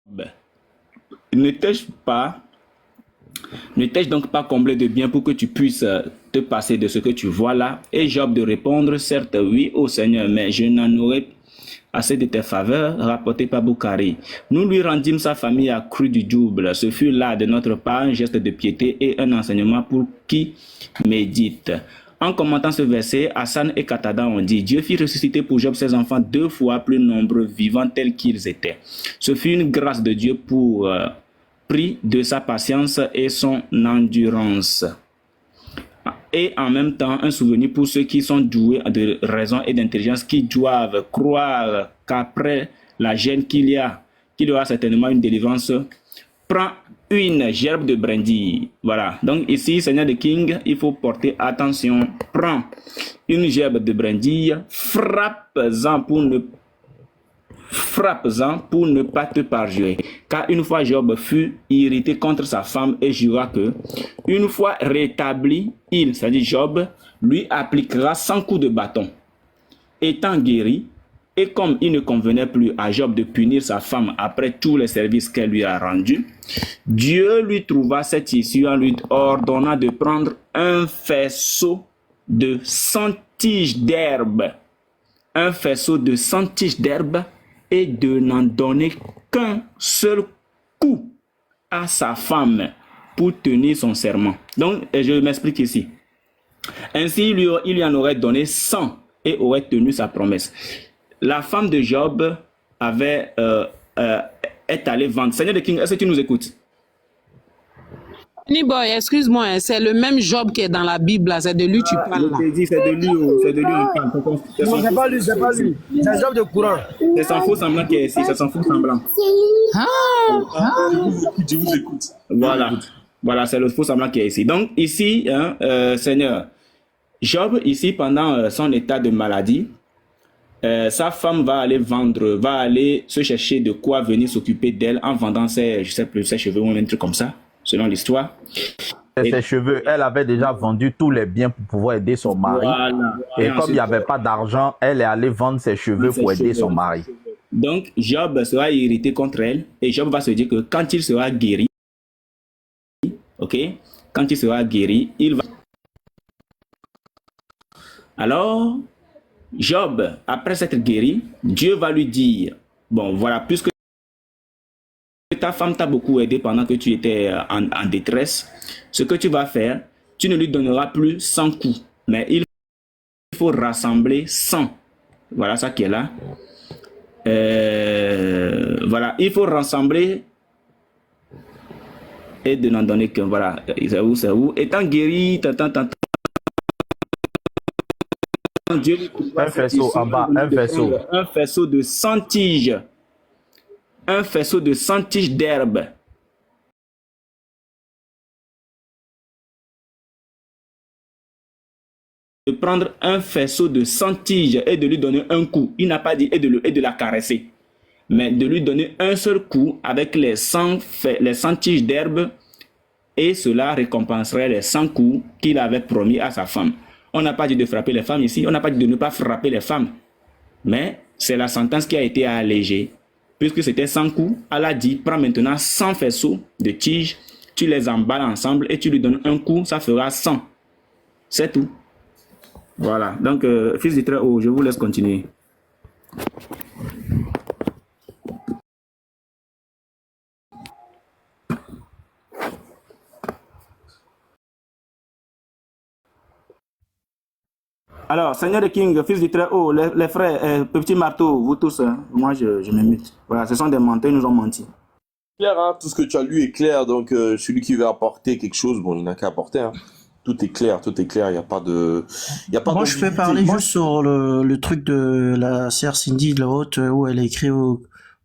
Ben, ne t'ai-je pas, ne t'ai-je donc pas comblé de bien pour que tu puisses te passer de ce que tu vois là? Et Job de répondre, certes, oui, ô Seigneur, mais je n'en aurai assez de tes faveurs, rapporté par Boukhari. Nous lui rendîmes sa famille accrue du double. Ce fut là de notre part un geste de piété et un enseignement pour qui médite. En commentant ce verset, Hassan et Qatada ont dit: Dieu fit ressusciter pour Job ses enfants 2 fois plus nombreux vivants tels qu'ils étaient. Ce fut une grâce de Dieu pour prix de sa patience et son endurance. Et en même temps, un souvenir pour ceux qui sont doués de raison et d'intelligence, qui doivent croire qu'après la gêne qu'il y aura certainement une délivrance. Prends une gerbe de brindille. Voilà. Donc ici, Seigneur de King, il faut porter attention. Prends une gerbe de brindille, frappe-en pour ne pas te parjurer. Car une fois Job fut irrité contre sa femme et jura que, une fois rétabli, c'est-à-dire Job, lui appliquera 100 coups de bâton. Étant guéri, et comme il ne convenait plus à Job de punir sa femme après tous les services qu'elle lui a rendus, Dieu lui trouva cette issue en lui ordonnant de prendre un faisceau de 100 tiges d'herbe. Un faisceau de 100 tiges d'herbe et de n'en donner qu'un seul coup à sa femme pour tenir son serment. Donc, je m'explique ici. Ainsi, il lui en aurait donné 100 et aurait tenu sa promesse. La femme de Job est allée vendre. Seigneur de King, est-ce que tu nous écoutes? Boy, excuse-moi, c'est le même Job qui est dans la Bible, c'est de lui tu parles là. Je t'ai dit, c'est de lui, c'est de lui on parle. Non, c'est pas lui, c'est pas lui. C'est Job de courant. C'est son faux semblant qui est ici, c'est son faux semblant. Je vous écoute. Voilà, c'est le faux semblant qui est ici. Donc ici, Seigneur, Job, ici, pendant son état de maladie, sa femme va aller se chercher de quoi venir s'occuper d'elle en vendant ses cheveux ou un truc comme ça, selon l'histoire. Ses cheveux, elle avait déjà vendu tous les biens pour pouvoir aider son mari. Et comme il n'y avait pas d'argent, elle est allée vendre ses cheveux pour aider son mari. Donc, Job sera irrité contre elle et Job va se dire que quand il sera guéri, quand il sera guéri, il va... Alors, Job, après s'être guéri, Dieu va lui dire, bon, voilà, puisque ta femme t'a beaucoup aidé pendant que tu étais en détresse, ce que tu vas faire, tu ne lui donneras plus 100 coups, mais il faut rassembler 100. Voilà ça qui est là. Voilà, il faut rassembler et de n'en donner qu'un. Voilà, c'est où. Étant guéri, Dieu lui un faisceau en bas, un faisceau de 100 tiges. Un faisceau de 100 tiges d'herbe. De prendre un faisceau de 100 tiges et de lui donner un coup. Il n'a pas dit et de la caresser, mais de lui donner un seul coup avec les 100 tiges d'herbe, et cela récompenserait les 100 coups qu'il avait promis à sa femme. On n'a pas dit de frapper les femmes ici, on n'a pas dit de ne pas frapper les femmes, mais c'est la sentence qui a été allégée. Puisque c'était 100 coups, Allah dit, prends maintenant 100 faisceaux de tiges, tu les emballes ensemble et tu lui donnes un coup, ça fera 100. C'est tout. Voilà, donc fils du Très-Haut, je vous laisse continuer. Alors, Seigneur de King, fils du Très-Haut, les frères, petit marteau, vous tous, moi je m'imite. Voilà, ce sont des menteurs, ils nous ont menti. Clair, hein, tout ce que tu as lu est clair, donc celui qui veut apporter quelque chose, bon, il n'a qu'à apporter. Hein. Tout est clair, il n'y a pas de... Moi, je peux parler juste sur le truc de la sœur Cindy de la haute, où elle a écrit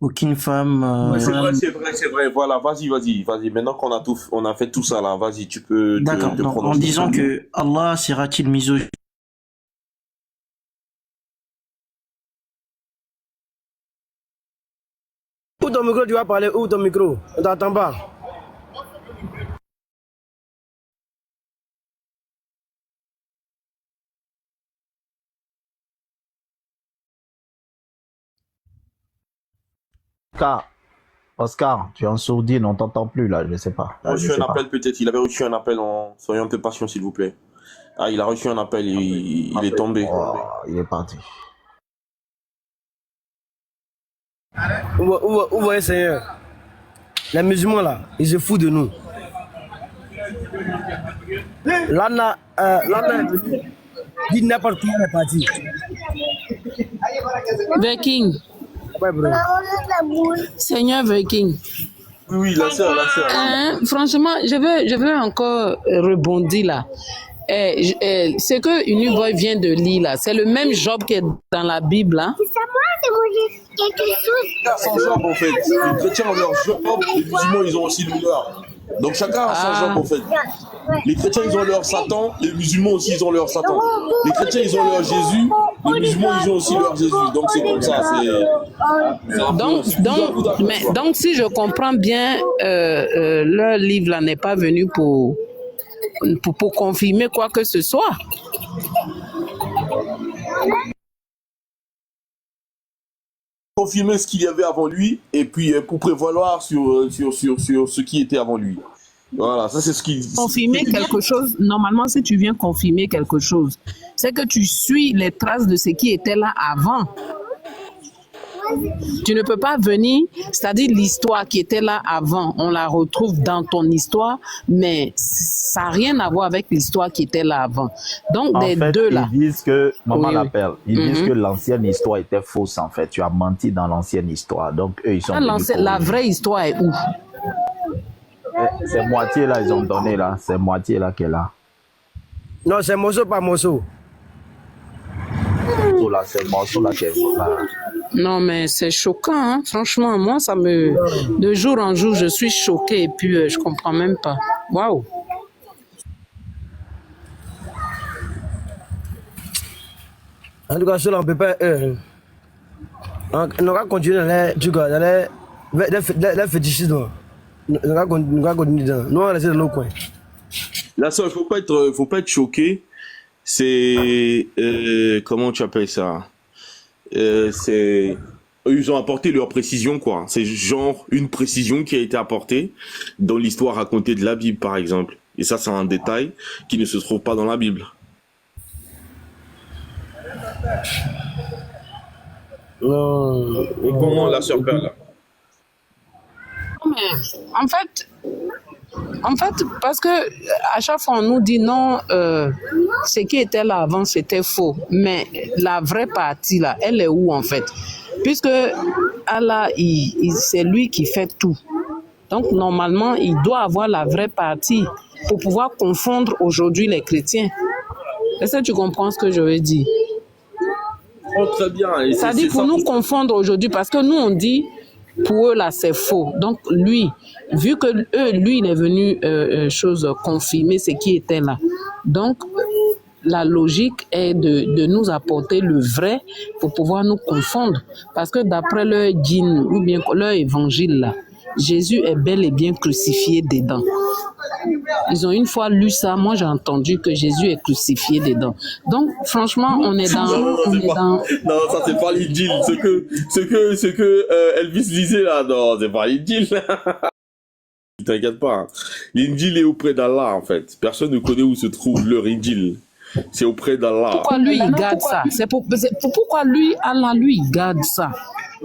aucune femme... C'est vrai, voilà, vas-y, maintenant on a fait tout ça là, vas-y, tu peux... D'accord, en disant que Allah sera-t-il misogyne? Où ton micro, tu vas parler? Où ton micro? On t'entend pas. Car Oscar, tu es en sourdine, on t'entend plus là, je ne sais pas. Il a reçu un appel peut-être, il avait reçu un appel, soyons un peu patients s'il vous plaît. Ah, il a reçu un appel, il est tombé. Oh, il est parti. Où voyez, Seigneur, les musulmans là, ils se foutent de nous. L'Anna est venu, dit n'importe qui est parti. Viking. Ouais, bro. Seigneur Viking. Oui, la sœur. Franchement, je veux encore rebondir là. Ce que Uniboy vient de lire là, c'est le même Job qui est dans la Bible. Hein? Chacun a son Job en fait. Les chrétiens ont leur Job, les musulmans ils ont aussi le leur. Donc chacun a son Job en fait. Les chrétiens ils ont leur Satan, les musulmans aussi ils ont leur Satan. Les chrétiens ils ont leur Jésus, les musulmans ils ont aussi leur Jésus. Donc c'est comme ça. Donc si je comprends bien, leur livre là n'est pas venu pour confirmer quoi que ce soit. Confirmer ce qu'il y avait avant lui et puis pour prévaloir sur ce qui était avant lui. Voilà, ça c'est ce qui... Confirmer quelque chose, normalement si tu viens confirmer quelque chose, c'est que tu suis les traces de ce qui était là avant. Tu ne peux pas venir, c'est-à-dire l'histoire qui était là avant, on la retrouve dans ton histoire, mais ça n'a rien à voir avec l'histoire qui était là avant. Donc, En des fait, deux là. ils disent que, maman Oui. l'appelle, ils disent que l'ancienne histoire était fausse en fait. Tu as menti dans l'ancienne histoire. Donc, eux, ils sont venus La corriger. vraie histoire est où? C'est moitié là, ils ont donné là. C'est moitié là qui est là. Non, c'est morceau par morceau. Morceau là, c'est morceau là qui est là. Non, mais c'est choquant, hein? Franchement, moi, de jour en jour, je suis choquée et puis je comprends même pas. Waouh! En tout cas, cela on peut pas. On va continuer dans les fétichismes. On va continuer dedans. Nous, on va rester dans nos coins. Là, ça, faut pas être choqué. C'est comment tu appelles ça? C'est ils ont apporté leur précision quoi. C'est genre une précision qui a été apportée dans l'histoire racontée de la Bible par exemple. Et ça, c'est un détail qui ne se trouve pas dans la Bible. Non. Comment la sœur Perle là? En fait, parce que à chaque fois on nous dit non, ce qui était là avant c'était faux, mais la vraie partie là, elle est où en fait? Puisque Allah, c'est lui qui fait tout. Donc normalement, il doit avoir la vraie partie pour pouvoir confondre aujourd'hui les chrétiens. Est-ce que tu comprends ce que je veux dire? Oh, très bien. Et Ça dit pour nous confondre aujourd'hui, parce que nous on dit pour eux là c'est faux. Donc lui, vu que lui il est venu confirmer ce qui était là. Donc la logique est de nous apporter le vrai pour pouvoir nous confondre. Parce que d'après leur djinn ou bien leur évangile là, Jésus est bel et bien crucifié dedans. Ils ont une fois lu ça, moi j'ai entendu que Jésus est crucifié dedans. Donc franchement, on est dans... Non, ça c'est pas l'Injil. Ce que Elvis disait là, non, c'est pas l'Injil. T'inquiète pas. Hein. L'Injil est auprès d'Allah en fait. Personne ne connaît où se trouve leur Injil. C'est auprès d'Allah. Pourquoi lui il garde ça? Pourquoi lui, Allah lui il garde ça?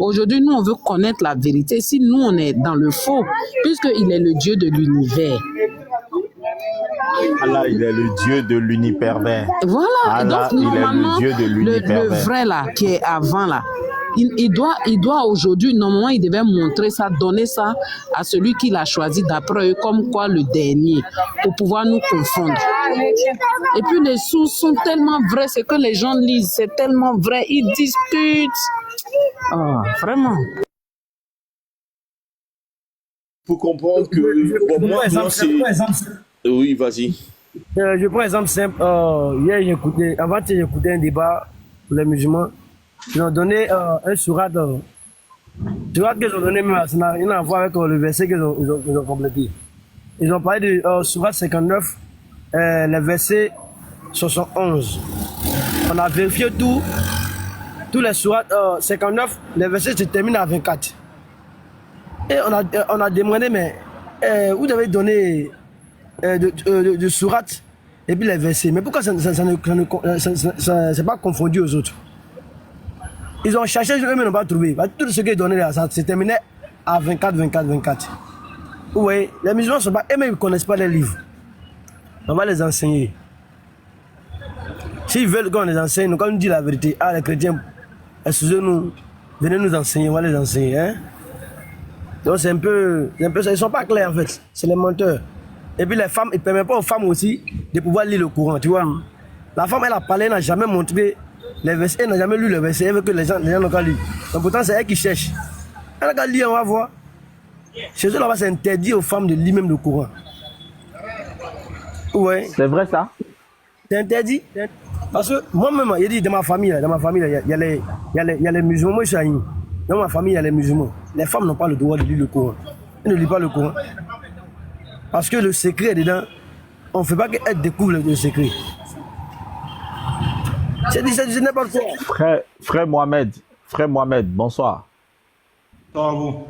Aujourd'hui, nous on veut connaître la vérité. Si nous on est dans le faux, puisqu'il est le Dieu de l'univers. Allah, il est le Dieu de l'unipervers. Voilà. Allah, donc, il est le Dieu de l'unipervers. Le vrai là, qui est avant là, il doit aujourd'hui, normalement, il devait montrer ça, donner ça à celui qui l'a choisi d'après eux, comme quoi le dernier, pour pouvoir nous confondre. Et puis les sources sont tellement vraies, c'est que les gens lisent, c'est tellement vrai, ils discutent. Oh, vraiment. Il faut comprendre que pour moi, c'est... Oui, vas-y. Je prends un exemple simple. Hier, avant-hier, j'écoutais un débat pour les musulmans. Ils ont donné un surat. Surat qu'ils ont donné, mais ça n'a rien à voir avec le verset qu'ils ont complété. Ils ont parlé de surat 59, le verset 71. On a vérifié tous les surats 59, les versets se terminent à 24. Et on a demandé, mais vous avez donné de sourate et puis les versets. Mais pourquoi ça c'est pas confondu aux autres? Ils ont cherché, eux-mêmes n'ont pas trouvé. Tout ce qu'ils donnaient là, ça se terminait à 24, 24, 24. Vous voyez, les musulmans sont pas, eux-mêmes ne connaissent pas les livres. On va les enseigner. S'ils veulent qu'on les enseigne, nous, quand on dit la vérité, les chrétiens, excusez-nous, venez nous enseigner, on va les enseigner. Hein? Donc c'est un peu ça, ils ne sont pas clairs en fait, c'est les menteurs. Et puis les femmes, ils ne permettent pas aux femmes aussi de pouvoir lire le Coran, tu vois. La femme, elle a parlé, elle n'a jamais montré les versets, elle n'a jamais lu les versets, elle veut que les gens n'ont qu'à lire. Donc pourtant, c'est elle qui cherche. Elle n'a qu'à lire, on va voir. Chez eux, là-bas, c'est interdit aux femmes de lire même le Coran. Ouais. C'est vrai ça? C'est interdit. Parce que moi-même, il dit dans ma famille, il y a les musulmans. Moi, je suis aïe. Dans ma famille, il y a les musulmans. Les femmes n'ont pas le droit de lire le Coran. Elles ne lisent pas le Coran. Parce que le secret est dedans. On ne fait pas qu'elles découvrent le secret. C'est n'importe quoi. Frère Mohamed, bonsoir. Bonsoir à vous.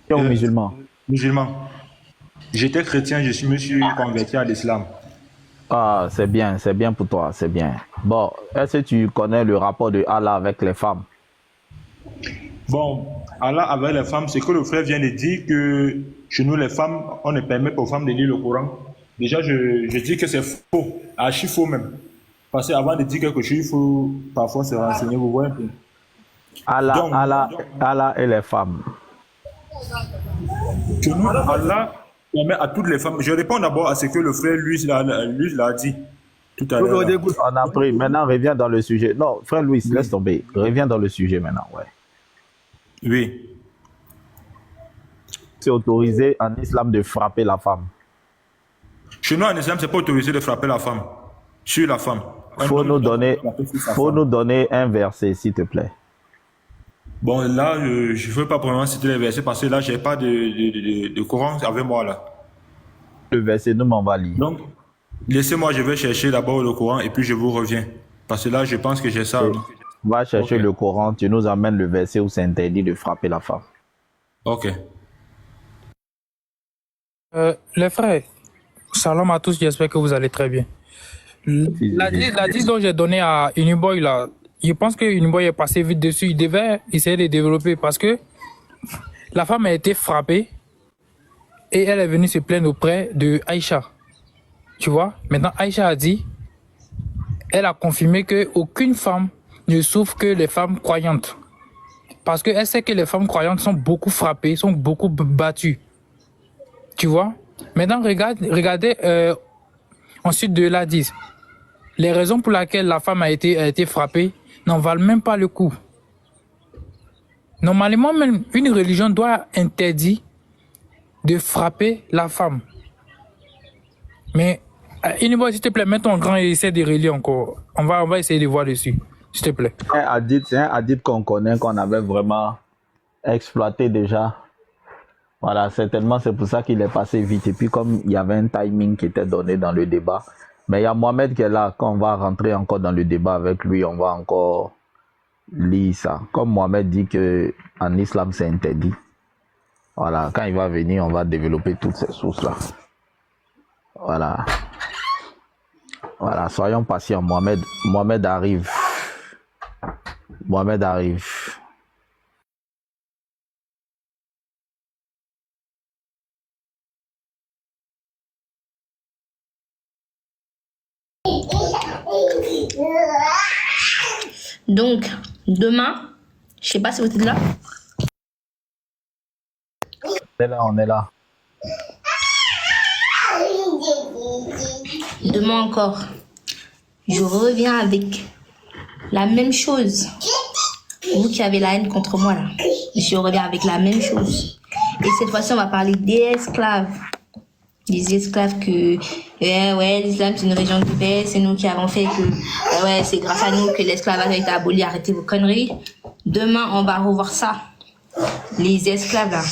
Tu es musulman? Musulman. J'étais chrétien, me suis converti à l'islam. Ah, c'est bien pour toi, c'est bien. Bon, est-ce que tu connais le rapport de Allah avec les femmes? Bon, Allah avec les femmes, c'est que le frère vient de dire que chez nous, les femmes, on ne permet pas aux femmes de lire le Coran. Déjà, je dis que c'est faux, archi faux même. Parce qu'avant de dire quelque chose, il faut parfois se renseigner, vous voyez un peu. Allah et les femmes. Que nous, Allah permet à toutes les femmes. Je réponds d'abord à ce que le frère, lui l'a dit tout à l'heure. On a pris. Maintenant, reviens dans le sujet. Non, frère Louis, laisse tomber. Reviens dans le sujet maintenant, ouais. Oui. C'est autorisé en islam de frapper la femme. Chez nous, en islam, c'est pas autorisé de frapper la femme. Sur la femme. Faut nous donner un verset, s'il te plaît. Bon, là, je ne veux pas vraiment citer les versets parce que là, je n'ai pas de Coran avec moi, là. Le verset, nous m'en va lire. Donc, laissez-moi, je vais chercher d'abord le Coran et puis je vous reviens. Parce que là, je pense que j'ai ça. Va chercher le Coran, tu nous amènes le verset où c'est interdit de frapper la femme. Ok. Les frères, salam à tous, j'espère que vous allez très bien. La 10 dont j'ai donné à Uniboy, là, je pense que Uniboy est passé vite dessus. Il devait essayer de développer parce que la femme a été frappée et elle est venue se plaindre auprès de Aïcha. Tu vois? Maintenant, Aïcha a dit, elle a confirmé qu'aucune femme ne souffre que les femmes croyantes. Parce qu'elle sait que les femmes croyantes sont beaucoup frappées, sont beaucoup battues. Tu vois? Maintenant, regardez ensuite de la 10. Les raisons pour lesquelles la femme a été frappée n'en valent même pas le coup. Normalement, même une religion doit interdire de frapper la femme. Mais, s'il te plaît, mets ton grand et essaie de relire encore. On va essayer de voir dessus, s'il te plaît. C'est un hadith qu'on connaît, qu'on avait vraiment exploité déjà. Voilà, certainement, c'est pour ça qu'il est passé vite. Et puis, comme il y avait un timing qui était donné dans le débat, mais il y a Mohamed qui est là. Quand on va rentrer encore dans le débat avec lui, on va encore lire ça. Comme Mohamed dit qu'en islam, c'est interdit. Voilà, quand il va venir, on va développer toutes ces sources-là. Voilà. Voilà, soyons patients. Mohamed arrive. Mohamed arrive. Donc, demain, je sais pas si vous êtes là. On est là. Demain encore, je reviens avec la même chose. Vous qui avez la haine contre moi là, je reviens avec la même chose. Et cette fois-ci, on va parler des esclaves. Les esclaves que, ouais, l'islam c'est une religion de paix, c'est nous qui avons fait que, ouais, c'est grâce à nous que l'esclavage a été aboli, arrêtez vos conneries. Demain, on va revoir ça. Les esclaves là.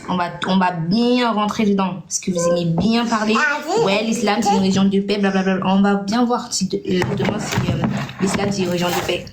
On va bien rentrer dedans, parce que vous aimez bien parler. Ouais, l'islam c'est une religion de paix, blablabla. On va bien voir si demain si l'islam c'est une religion de paix.